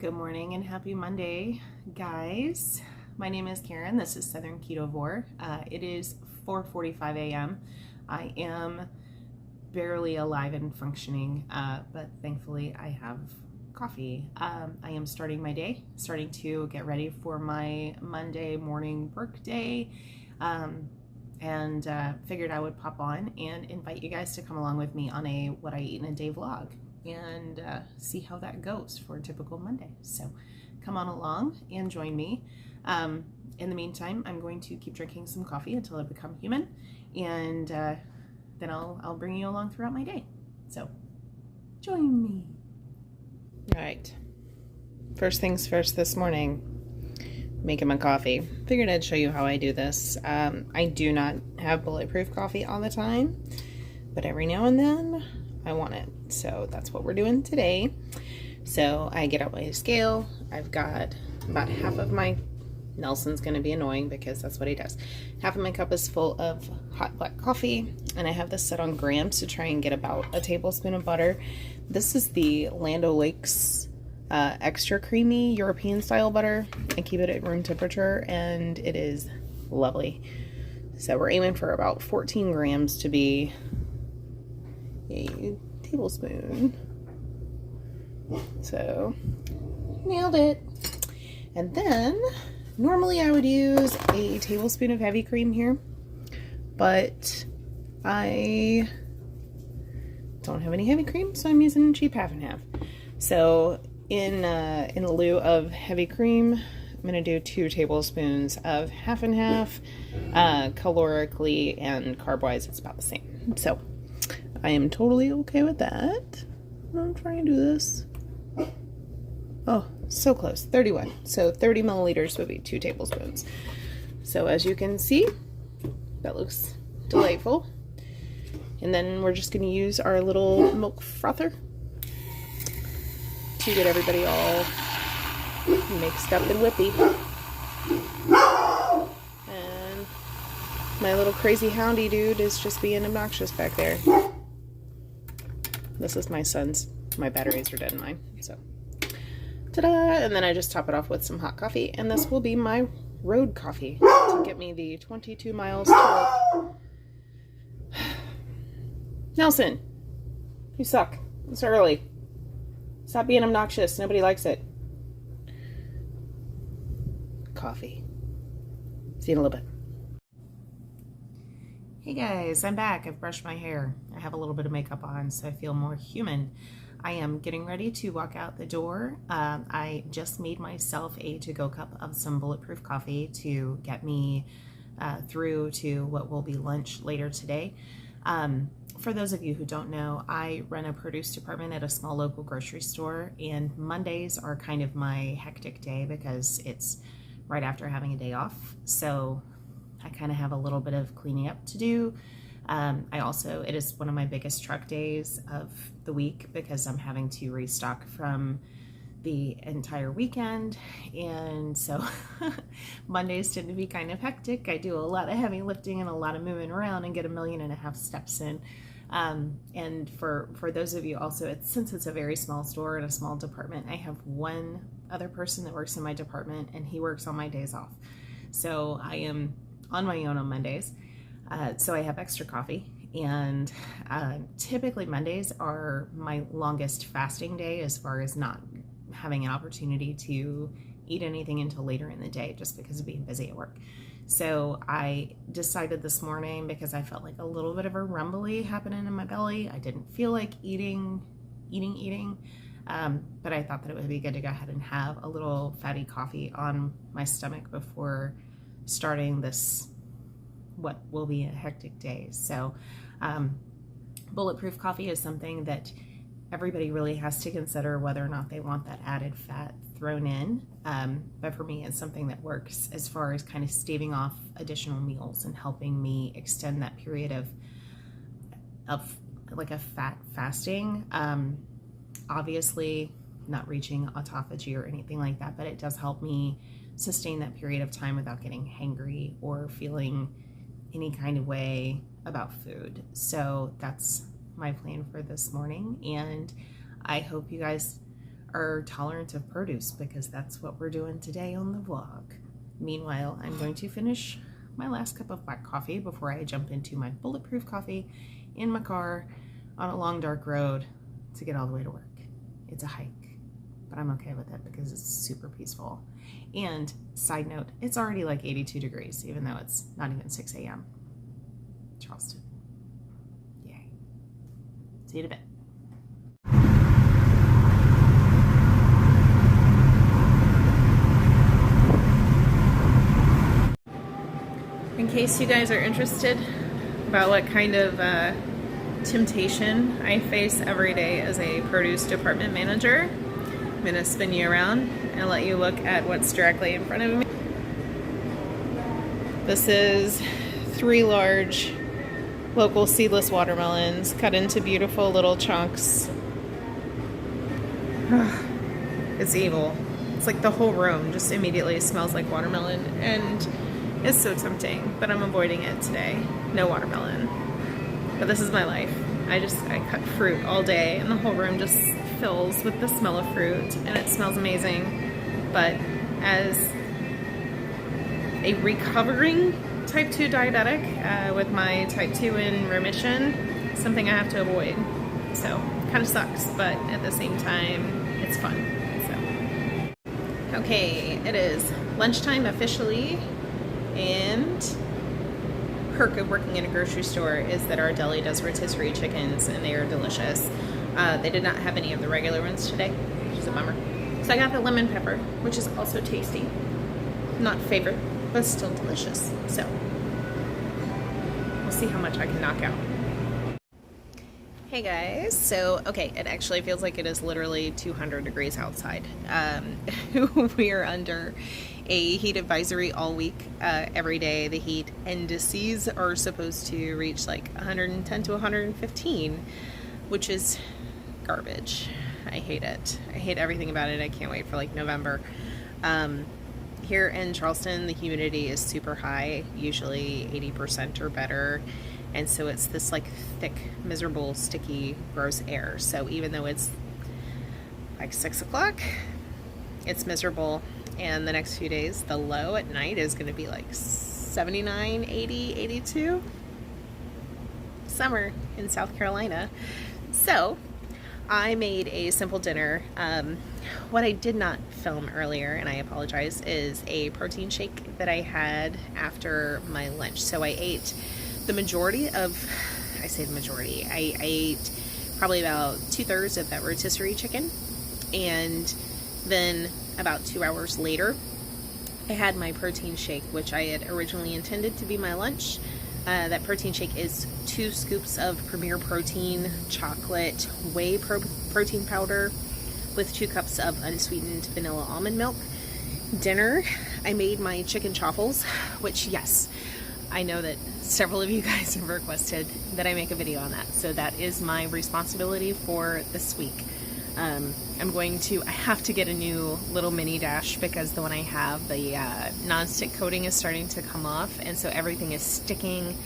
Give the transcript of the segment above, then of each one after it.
Good morning and happy Monday, guys. My name is Karen. This is Southern Ketovore. It is 4:45 a.m. I am barely alive and functioning, but thankfully I have coffee. I am starting my day, starting to get ready for my Monday morning work day, and figured I would pop on and invite you guys to come along with me on a what I eat in a day vlog and see how that goes for a typical Monday. So come on along and join me. In the meantime, I'm going to keep drinking some coffee until I become human, and then I'll bring you along throughout my day. So join me. All right. First things first this morning, making my coffee. Figured I'd show you how I do this. I do not have bulletproof coffee all the time, but every now and then I want it. So that's what we're doing today. So I get out my scale. I've got about half of my, Nelson's going to be annoying because that's what he does. Half of my cup is full of hot black coffee, and I have this set on grams to try and get about a tablespoon of butter. This is the Land O'Lakes extra creamy European style butter. I keep it at room temperature and it is lovely. So we're aiming for about 14 grams to be a tablespoon. So nailed it. And then normally I would use a tablespoon of heavy cream here, but I don't have any heavy cream, so I'm using cheap half and half. So in lieu of heavy cream, I'm gonna do 2 tablespoons of half and half. Calorically and carb-wise, it's about the same. So I am totally okay with that. I'm trying to do this. Oh, so close. 31. So 30 milliliters would be 2 tablespoons. So as you can see, that looks delightful. And then we're just going to use our little milk frother to get everybody all mixed up and whippy. And my little crazy houndy dude is just being obnoxious back there. This is my son's. My batteries are dead in mine. So, ta-da! And then I just top it off with some hot coffee, and this will be my road coffee to get me the 22 miles to work. Nelson, you suck. It's early. Stop being obnoxious. Nobody likes it. Coffee. See you in a little bit. Hey guys, I'm back. I've brushed my hair. I have a little bit of makeup on, so I feel more human. I am getting ready to walk out the door. I just made myself a to-go cup of some bulletproof coffee to get me through to what will be lunch later today. For those of you who don't know, I run a produce department at a small local grocery store, and Mondays are kind of my hectic day because it's right after having a day off. So I kind of have a little bit of cleaning up to do. It is one of my biggest truck days of the week because I'm having to restock from the entire weekend. And so Mondays tend to be kind of hectic. I do a lot of heavy lifting and a lot of moving around and get 1.5 million steps in. And for those of you also, since it's a very small store and a small department, I have one other person that works in my department and he works on my days off. So I am on my own on Mondays. So I have extra coffee, and typically Mondays are my longest fasting day as far as not having an opportunity to eat anything until later in the day just because of being busy at work. So I decided this morning, because I felt like a little bit of a rumbly happening in my belly. I didn't feel like eating, but I thought that it would be good to go ahead and have a little fatty coffee on my stomach before starting this what will be a hectic day. So bulletproof coffee is something that everybody really has to consider whether or not they want that added fat thrown in. But for me, it's something that works as far as kind of staving off additional meals and helping me extend that period of like a fat fasting. Obviously not reaching autophagy or anything like that, but it does help me sustain that period of time without getting hangry or feeling any kind of way about food. So that's my plan for this morning, and I hope you guys are tolerant of produce, because that's what we're doing today on the vlog. Meanwhile, I'm going to finish my last cup of black coffee before I jump into my bulletproof coffee in my car on a long dark road to get all the way to work. It's a hike, but I'm okay with it because it's super peaceful. And side note, it's already like 82 degrees, even though it's not even 6 a.m. Charleston. Yay. See you in a bit. In case you guys are interested about what kind of temptation I face every day as a produce department manager, I'm going to spin you around and let you look at what's directly in front of me. This is 3 large local seedless watermelons cut into beautiful little chunks. It's evil. It's like the whole room just immediately smells like watermelon, and it's so tempting, but I'm avoiding it today. No watermelon. But this is my life. I cut fruit all day, and the whole room just fills with the smell of fruit, and it smells amazing. But as a recovering type 2 diabetic, with my type 2 in remission, something I have to avoid. So, kind of sucks, but at the same time, it's fun. So, okay, it is lunchtime officially. And perk of working in a grocery store is that our deli does rotisserie chickens, and they are delicious. They did not have any of the regular ones today, which is a bummer. So I got the lemon pepper, which is also tasty. Not favorite, but still delicious. So we'll see how much I can knock out. Hey guys, so okay, it actually feels like it is literally 200 degrees outside. We are under a heat advisory all week. Every day the heat indices are supposed to reach like 110 to 115, which is garbage. I hate it. I hate everything about it. I can't wait for like November. Here in Charleston, the humidity is super high, usually 80% or better. And so it's this like thick, miserable, sticky, gross air. So even though it's like 6 o'clock, it's miserable. And the next few days, the low at night is going to be like 79, 80, 82. Summer in South Carolina. So I made a simple dinner. What I did not film earlier, and I apologize, is a protein shake that I had after my lunch. So I ate the majority of, I say the majority, I ate probably about 2/3 of that rotisserie chicken, and then about 2 hours later I had my protein shake, which I had originally intended to be my lunch. That protein shake is 2 scoops of Premier Protein chocolate whey protein powder with 2 cups of unsweetened vanilla almond milk. Dinner, I made my chicken chaffles, which, yes, I know that several of you guys have requested that I make a video on that, so that is my responsibility for this week. I have to get a new little mini dash because the one I have, the non-stick coating is starting to come off, and so everything is sticking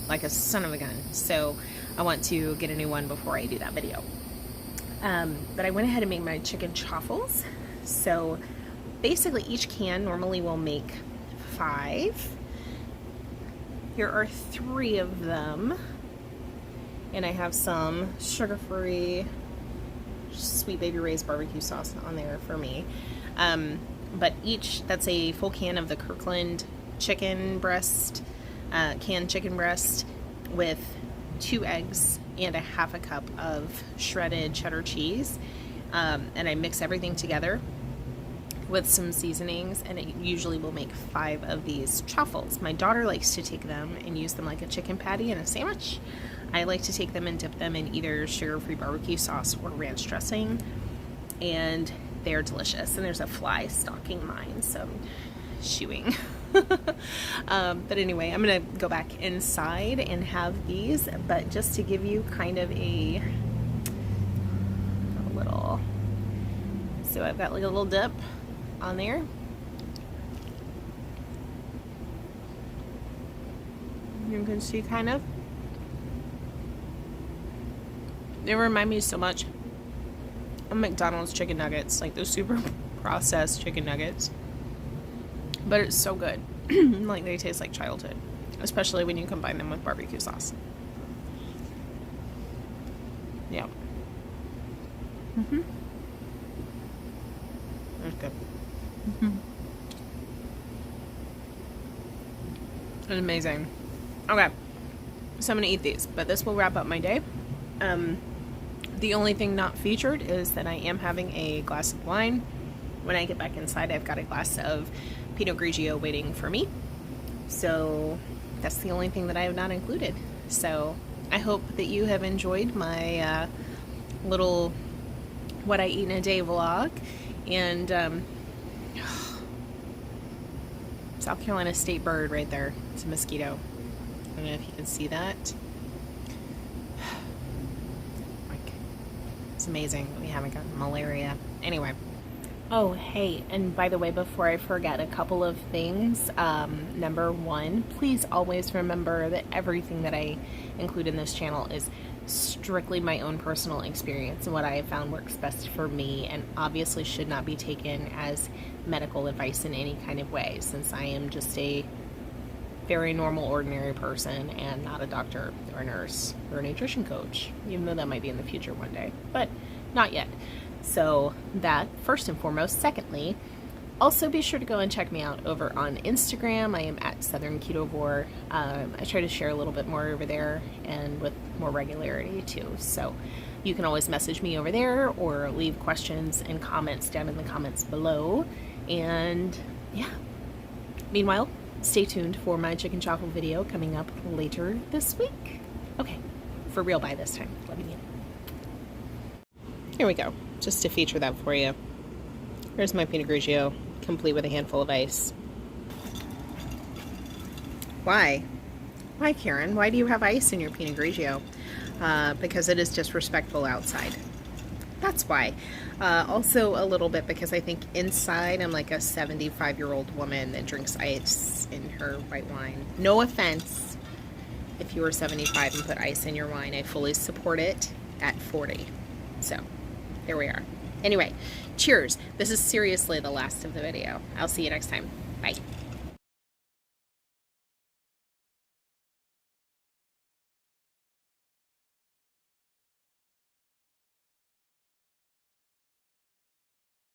like a son of a gun. So I want to get a new one before I do that video. But I went ahead and made my chicken chaffles. So basically each can normally will make 5. Here are 3 of them, and I have some sugar-free Sweet Baby Ray's barbecue sauce on there for me. But that's a full can of the Kirkland chicken breast, canned chicken breast, with 2 eggs and a half a cup of shredded cheddar cheese. And I mix everything together with some seasonings, and it usually will make 5 of these chaffles. My daughter likes to take them and use them like a chicken patty in a sandwich. I like to take them and dip them in either sugar-free barbecue sauce or ranch dressing, and they're delicious. And there's a fly stalking mine, so I'm shooing. But anyway, I'm gonna go back inside and have these, but just to give you kind of a little, so I've got like a little dip on there. You can see kind of, they remind me so much McDonald's chicken nuggets, like those super processed chicken nuggets. But it's so good. Like, they taste like childhood, especially when you combine them with barbecue sauce. Yeah. That's good. It's amazing. Okay, so I'm gonna eat these, but this will wrap up my day. The only thing not featured is that I am having a glass of wine. When I get back inside, I've got a glass of Pinot Grigio waiting for me. So that's the only thing that I have not included. So I hope that you have enjoyed my little what I eat in a day vlog. And South Carolina state bird right there. It's a mosquito. I don't know if you can see that. Like, it's amazing that we haven't gotten malaria. Anyway. Oh, hey, and by the way, before I forget, a couple of things. Number one, please always remember that everything that I include in this channel is strictly my own personal experience and what I have found works best for me, and obviously should not be taken as medical advice in any kind of way, since I am just a very normal, ordinary person and not a doctor or a nurse or a nutrition coach, even though that might be in the future one day, but not yet. So that, first and foremost. Secondly, also be sure to go and check me out over on Instagram. I am at Southern Ketovore. I try to share a little bit more over there and with more regularity too. So you can always message me over there or leave questions and comments down in the comments below. And yeah, meanwhile, stay tuned for my chicken chocolate video coming up later this week. Okay, for real by this time. Let me in. Here we go, just to feature that for you. Here's my Pinot Grigio, complete with a handful of ice. Why? Why, Karen? Why do you have ice in your Pinot Grigio? Because it is disrespectful outside. That's why. Also a little bit because I think inside I'm like a 75-year-old woman that drinks ice in her white wine. No offense if you are 75 and put ice in your wine. I fully support it at 40. So there we are. Anyway, cheers. This is seriously the last of the video. I'll see you next time. Bye.